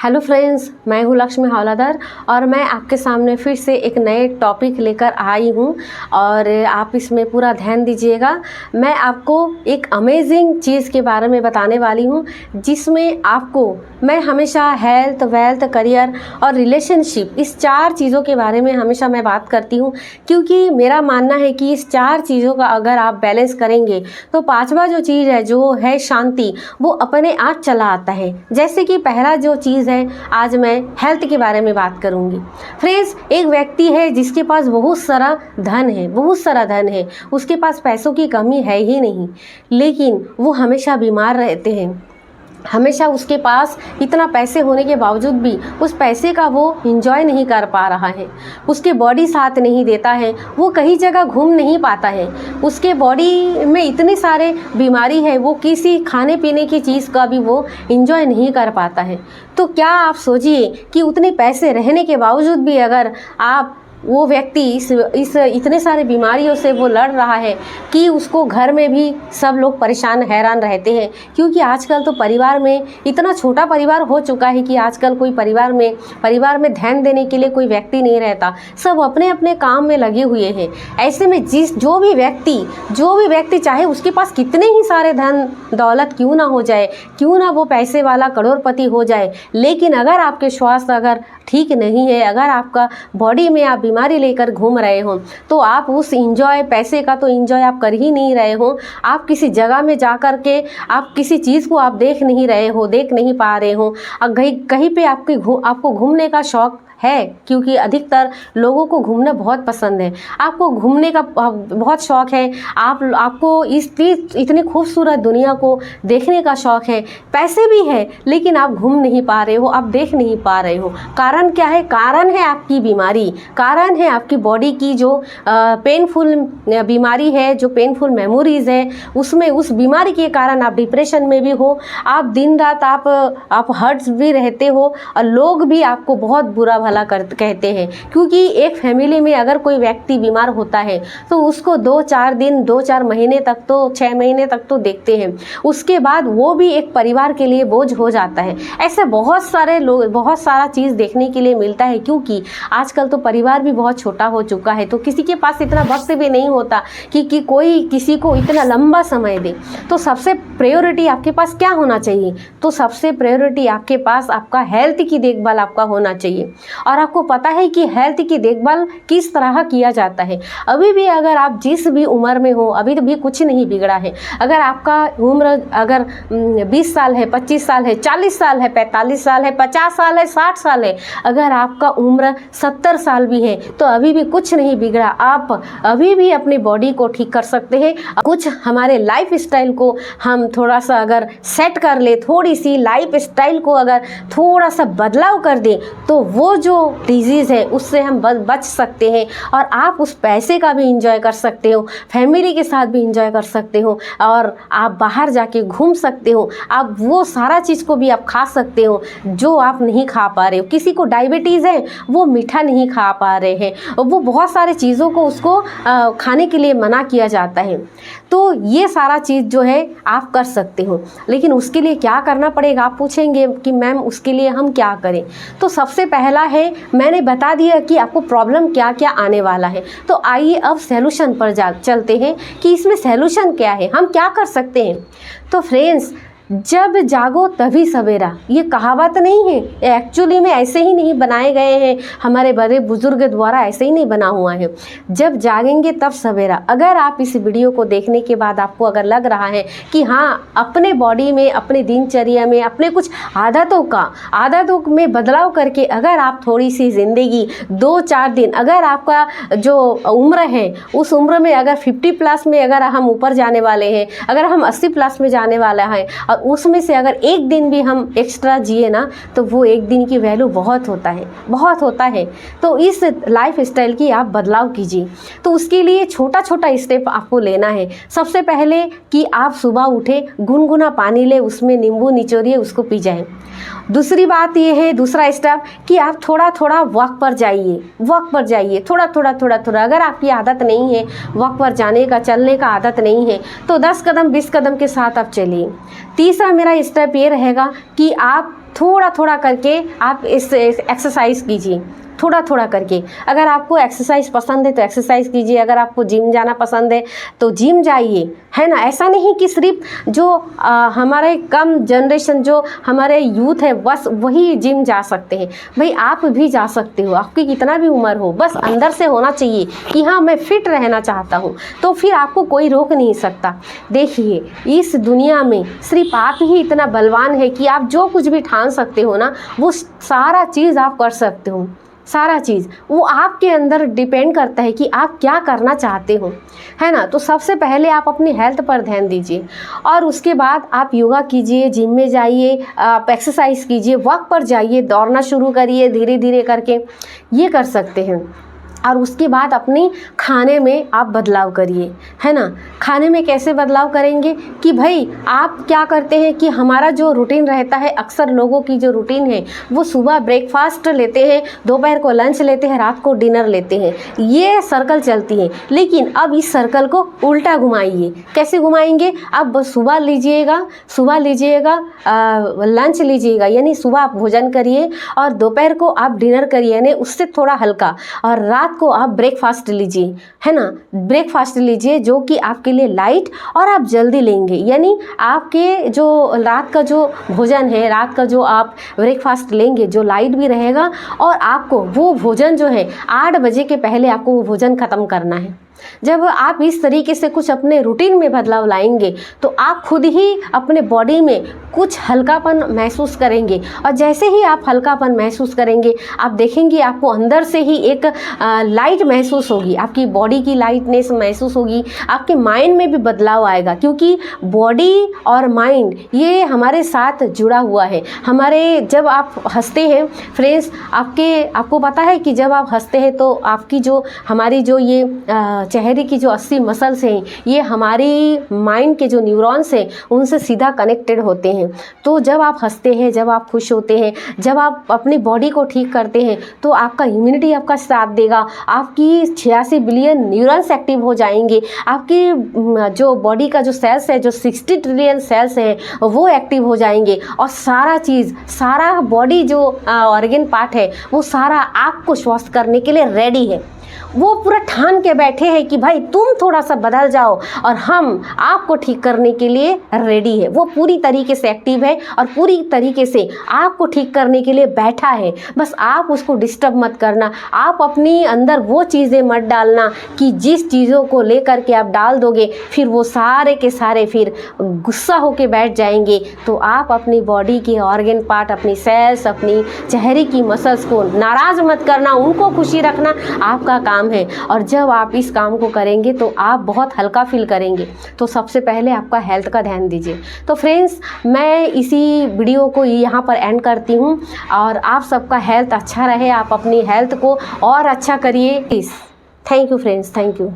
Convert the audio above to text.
Hello friends, मैं हूँ लक्ष्मी हौलादार और मैं आपके सामने फिर से एक नए टॉपिक लेकर आई हूँ और आप इसमें पूरा ध्यान दीजिएगा। मैं आपको एक अमेजिंग चीज़ के बारे में बताने वाली हूँ जिसमें आपको मैं हमेशा हेल्थ, वेल्थ, करियर और रिलेशनशिप, इस चार चीज़ों के बारे में हमेशा मैं बात करती हूँ, क्योंकि मेरा मानना है कि इस चार चीज़ों का अगर आप बैलेंस करेंगे तो पांचवा जो चीज़ है, जो है शांति, वो अपने आप चला आता है। जैसे कि पहला जो चीज़ है, आज मैं हेल्थ के बारे में बात करूंगी। फ्रेंड्स, एक व्यक्ति है जिसके पास बहुत सारा धन है, उसके पास पैसों की कमी है ही नहीं, लेकिन वो हमेशा बीमार रहते हैं। हमेशा उसके पास इतना पैसे होने के बावजूद भी उस पैसे का वो इंजॉय नहीं कर पा रहा है, उसके बॉडी साथ नहीं देता है, वो कहीं जगह घूम नहीं पाता है, उसके बॉडी में इतने सारे बीमारी है, वो किसी खाने पीने की चीज़ का भी वो इंजॉय नहीं कर पाता है। तो क्या आप सोचिए कि उतने पैसे रहने के बावजूद भी अगर वो व्यक्ति इस इतने सारे बीमारियों से वो लड़ रहा है कि उसको घर में भी सब लोग परेशान हैरान रहते हैं, क्योंकि आजकल तो परिवार में इतना छोटा परिवार हो चुका है कि आजकल कोई परिवार में ध्यान देने के लिए कोई व्यक्ति नहीं रहता, सब अपने अपने काम में लगे हुए हैं। ऐसे में जो भी व्यक्ति चाहे उसके पास कितने ही सारे धन दौलत क्यों ना हो जाए, क्यों ना वो पैसे वाला करोड़पति हो जाए, लेकिन अगर आपके स्वास्थ्य अगर ठीक नहीं है, अगर आपका बॉडी में आप बीमारी लेकर घूम रहे हो, तो आप उस पैसे का तो इंजॉय आप कर ही नहीं रहे हो। आप किसी जगह में जा कर के आप किसी चीज़ को आप देख नहीं पा रहे हो। कहीं पे आपको घूमने का शौक है, क्योंकि अधिकतर लोगों को घूमना बहुत पसंद है, आपको घूमने का बहुत शौक़ है, आपको इतनी खूबसूरत दुनिया को देखने का शौक़ है, पैसे भी है, लेकिन आप घूम नहीं पा रहे हो, आप देख नहीं पा रहे हो। कारण क्या है? कारण है आपकी बीमारी, कारण है आपकी बॉडी की जो पेनफुल बीमारी है, जो पेनफुल मेमोरीज है, उसमें उस बीमारी के कारण आप डिप्रेशन में भी हो, आप दिन रात आप हर्ट्स भी रहते हो और लोग भी आपको बहुत बुरा कहते हैं। क्योंकि एक फैमिली में अगर कोई व्यक्ति बीमार होता है तो उसको 2-4 महीने तक तो 6 महीने तक तो देखते हैं, उसके बाद वो भी एक परिवार के लिए बोझ हो जाता है। ऐसे बहुत सारा चीज़ देखने के लिए मिलता है, क्योंकि आजकल तो परिवार भी बहुत छोटा हो चुका है, तो किसी के पास इतना वक्त भी नहीं होता कि कोई किसी को इतना लंबा समय दे। तो सबसे प्रायोरिटी आपके पास क्या होना चाहिए? तो सबसे प्रायोरिटी आपके पास आपका हेल्थ की देखभाल आपका होना चाहिए। और आपको पता है कि हेल्थ की देखभाल किस तरह किया जाता है। अभी भी अगर आप जिस भी उम्र में हो, अभी तो भी कुछ नहीं बिगड़ा है। अगर आपका उम्र अगर 20 साल है, 25 साल है, 40 साल है, 45 साल है, 50 साल है, 60 साल है, अगर आपका उम्र 70 साल भी है, तो अभी भी कुछ नहीं बिगड़ा। आप अभी भी अपनी बॉडी को ठीक कर सकते हैं। कुछ हमारे लाइफ स्टाइल को हम थोड़ा सा अगर सेट कर ले, थोड़ी सी लाइफ स्टाइल को अगर थोड़ा सा बदलाव कर दें, तो वो जो डिजीज़ है उससे हम बच सकते हैं और आप उस पैसे का भी इंजॉय कर सकते हो, फैमिली के साथ भी इंजॉय कर सकते हो और आप बाहर जाके घूम सकते हो। आप वो सारा चीज़ को भी आप खा सकते हो जो आप नहीं खा पा रहे हो। किसी को डायबिटीज़ है, वो मीठा नहीं खा पा रहे हैं, वो बहुत सारे चीज़ों को उसको खाने के लिए मना किया जाता है। तो ये सारा चीज़ जो है आप कर सकते हो, लेकिन उसके लिए क्या करना पड़ेगा? आप पूछेंगे कि मैम उसके लिए हम क्या करें? तो सबसे पहला है, मैंने बता दिया कि आपको प्रॉब्लम क्या क्या आने वाला है। तो आइए अब सॉल्यूशन पर चलते हैं कि इसमें सॉल्यूशन क्या है, हम क्या कर सकते हैं। तो फ्रेंड्स, जब जागो तभी सवेरा, ये कहावत नहीं है, एक्चुअली में ऐसे ही नहीं बनाए गए हैं, हमारे बड़े बुजुर्ग द्वारा ऐसे ही नहीं बना हुआ है। जब जागेंगे तब सवेरा। अगर आप इस वीडियो को देखने के बाद आपको अगर लग रहा है कि हाँ, अपने बॉडी में, अपने दिनचर्या में, अपने कुछ आदतों में बदलाव करके अगर आप थोड़ी सी ज़िंदगी 2-4 दिन, अगर आपका जो उम्र है उस उम्र में अगर 50+ में अगर हम ऊपर जाने वाले हैं, अगर हम 80+ में जाने वाला है और उसमें से अगर एक दिन भी हम एक्स्ट्रा जिए ना, तो वो एक दिन की वैल्यू बहुत होता है। तो इस लाइफ स्टाइल की आप बदलाव कीजिए। तो उसके लिए छोटा स्टेप आपको लेना है। सबसे पहले कि आप सुबह उठे, गुनगुना पानी ले, उसमें नींबू निचोड़िए, उसको पी जाए। दूसरी बात ये है, दूसरा स्टेप कि आप थोड़ा वॉक पर जाइए, थोड़ा। अगर आपकी आदत नहीं है वॉक पर जाने का, चलने का आदत नहीं है, तो 10 कदम 20 कदम के साथ आप चलिए। तीसरा मेरा स्टेप ये रहेगा कि आप थोड़ा थोड़ा करके आप इस एक्सरसाइज कीजिए, थोड़ा थोड़ा करके। अगर आपको एक्सरसाइज पसंद है तो एक्सरसाइज कीजिए, अगर आपको जिम जाना पसंद है तो जिम जाइए, है ना। ऐसा नहीं कि सिर्फ जो हमारे कम जनरेशन, जो हमारे यूथ है, बस वही जिम जा सकते हैं। भाई आप भी जा सकते हो, आपकी कितना भी उम्र हो, बस अंदर से होना चाहिए कि हाँ मैं फिट रहना चाहता हूँ, तो फिर आपको कोई रोक नहीं सकता। देखिए इस दुनिया में सिर्फ आप ही इतना बलवान है कि आप जो कुछ भी ठान सकते हो ना, वो सारा चीज़ आप कर सकते हो। सारा चीज़ वो आपके अंदर डिपेंड करता है कि आप क्या करना चाहते हो, है ना। तो सबसे पहले आप अपनी हेल्थ पर ध्यान दीजिए, और उसके बाद आप योगा कीजिए, जिम में जाइए, आप एक्सरसाइज कीजिए, वॉक पर जाइए, दौड़ना शुरू करिए धीरे धीरे करके, ये कर सकते हैं। और उसके बाद अपनी खाने में आप बदलाव करिए, है ना। खाने में कैसे बदलाव करेंगे कि भाई आप क्या करते हैं कि हमारा जो रूटीन रहता है, अक्सर लोगों की जो रूटीन है वो सुबह ब्रेकफास्ट लेते हैं, दोपहर को लंच लेते हैं, रात को डिनर लेते हैं, ये सर्कल चलती है। लेकिन अब इस सर्कल को उल्टा घुमाइए। कैसे घुमाएंगे? आप सुबह लीजिएगा लंच लीजिएगा, यानी सुबह आप भोजन करिए, और दोपहर को आप डिनर करिए, यानी उससे थोड़ा हल्का, और रात को आप ब्रेकफास्ट लीजिए, है ना। ब्रेकफास्ट लीजिए जो कि आपके लिए लाइट और आप जल्दी लेंगे, यानी आपके जो रात का जो भोजन है, रात का जो आप ब्रेकफास्ट लेंगे, जो लाइट भी रहेगा, और आपको वो भोजन जो है 8 बजे के पहले आपको वो भोजन ख़त्म करना है। जब आप इस तरीके से कुछ अपने रूटीन में बदलाव लाएंगे तो आप खुद ही अपने बॉडी में कुछ हल्कापन महसूस करेंगे, और जैसे ही आप हल्कापन महसूस करेंगे, आप देखेंगे आपको अंदर से ही एक लाइट महसूस होगी, आपकी बॉडी की लाइटनेस महसूस होगी, आपके माइंड में भी बदलाव आएगा, क्योंकि बॉडी और माइंड ये हमारे साथ जुड़ा हुआ है। हमारे जब आप हंसते हैं फ्रेंड्स, आपको पता है कि जब आप हंसते हैं तो आपकी जो हमारी जो ये चेहरे की जो 80 मसल्स हैं, ये हमारी माइंड के जो न्यूरॉन्स हैं उनसे सीधा कनेक्टेड होते हैं। तो जब आप हंसते हैं, जब आप खुश होते हैं, जब आप अपनी बॉडी को ठीक करते हैं, तो आपका इम्यूनिटी आपका साथ देगा, आपकी 86 बिलियन न्यूरॉन्स एक्टिव हो जाएंगे, आपकी जो बॉडी का जो सेल्स है, जो 60 ट्रिलियन सेल्स हैं, वो एक्टिव हो जाएंगे, और सारा चीज़, सारा बॉडी जो ऑर्गन पार्ट है, वो सारा आपको स्वस्थ करने के लिए रेडी है। वो पूरा ठान के बैठे हैं कि भाई तुम थोड़ा सा बदल जाओ और हम आपको ठीक करने के लिए रेडी है। वो पूरी तरीके से एक्टिव है और पूरी तरीके से आपको ठीक करने के लिए बैठा है। बस आप उसको डिस्टर्ब मत करना, आप अपनी अंदर वो चीज़ें मत डालना कि जिस चीज़ों को लेकर के आप डाल दोगे फिर वो सारे के सारे फिर गुस्सा होके बैठ जाएंगे। तो आप अपनी बॉडी के ऑर्गन पार्ट, अपनी सेल्स, अपनी चेहरे की मसल्स को नाराज़ मत करना, उनको खुशी रखना आपका काम है। और जब आप इस काम को करेंगे तो आप बहुत हल्का फील करेंगे। तो सबसे पहले आपका हेल्थ का ध्यान दीजिए। तो फ्रेंड्स, मैं इसी वीडियो को यहाँ पर एंड करती हूँ, और आप सबका हेल्थ अच्छा रहे, आप अपनी हेल्थ को और अच्छा करिए please. Thank you friends, thank you.